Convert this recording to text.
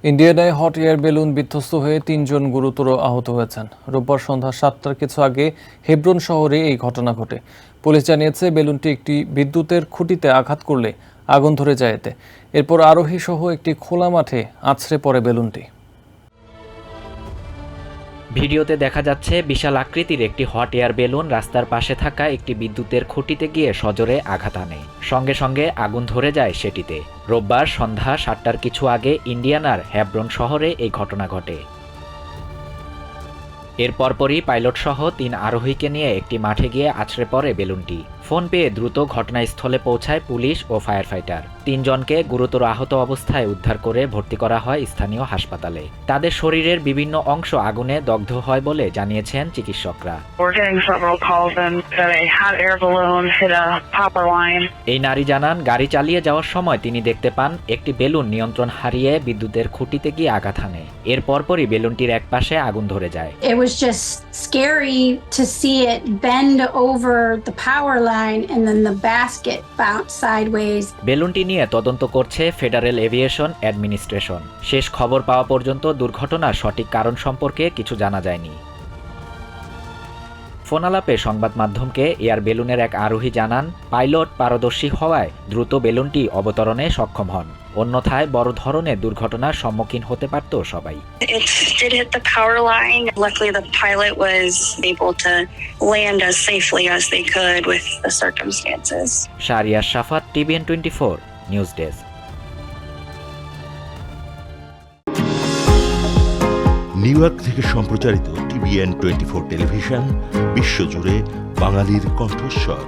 ইন্ডিয়ানায় hot air balloon বিধ্বস্ত হয়ে ৩ জন গুরুতর আহত হয়েছেন। রোববার সন্ধ্যা ৭টার কিছু আগে হেব্রন শহরে এই ঘটনা ঘটে। পুলিশ জানিয়েছে বেলুনটি একটি বিদ্যুতের খুঁটিতে আঘাত করলে আগুন ধরে যায় এতে। এরপর আরোহী সহ একটি খোলা মাঠে আছড়ে পড়ে বেলুনটি। ভিডিওতে দেখা যাচ্ছে বিশাল আকৃতির একটি হট এয়ার বেলুন রাস্তার পাশে থাকা একটি বিদ্যুতের খুঁটিতে গিয়ে সজোরে আঘাত আনে। সঙ্গে সঙ্গে আগুন ধরে যায় সেটিতে। রোববার সন্ধ্যা ৭টার কিছু আগে ইন্ডিয়ানার হেব্রন শহরে এই ঘটনা ঘটে। এর পরপরই পাইলট সহ ৩ আরোহীকে নিয়ে একটি মাঠে গিয়ে আছড়ে পড়ে বেলুনটি। ফোন পেয়ে দ্রুত ঘটনাস্থলে পৌঁছায় পুলিশ ও ফায়ার ফাইটার। ৩ জনকে গুরুতর আহত অবস্থায় উদ্ধার করে ভর্তি করা হয় স্থানীয় হাসপাতালে। তাদের শরীরের বিভিন্ন অংশ আগুনে দগ্ধ হয় বলে জানিয়েছেন চিকিৎসকরা। এই নারী জানান, গাড়ি চালিয়ে যাওয়ার সময় তিনি দেখতে পান একটি বেলুন নিয়ন্ত্রণ হারিয়ে বিদ্যুতের খুঁটিতে গিয়ে আঘাত হানে। এর পরপরই বেলুনটির এক পাশে আগুন ধরে যায়। It was just scary to see it bend over the power line and then the basket bounce sideways. বেলুনটি নিয়ে তদন্ত করছে ফেডারেল এভিয়েশন অ্যাডমিনিস্ট্রেশন। শেষ খবর পাওয়া পর্যন্ত দুর্ঘটনার সঠিক কারণ সম্পর্কে কিছু জানা যায়নি। ফোনালাপে সংবাদ মাধ্যমকে এয়ার বেলুনের এক আরোহী জানান, পাইলট পারদর্শী হওয়ায় দ্রুত বেলুনটি অবতরণে সক্ষম হন। অন্যথায় বড় ধরনের দুর্ঘটনার সম্মুখীন হতে পারত সবাই। It did hit the power line. Luckily, the pilot was able to land as safely as they could with the circumstances. Shahriar Shafat, TVN 24 news desk. New York থেকে সম্প্রচারিত TVN 24 টেলিভিশন বিশ্বজুড়ে বাঙালির কণ্ঠস্বর।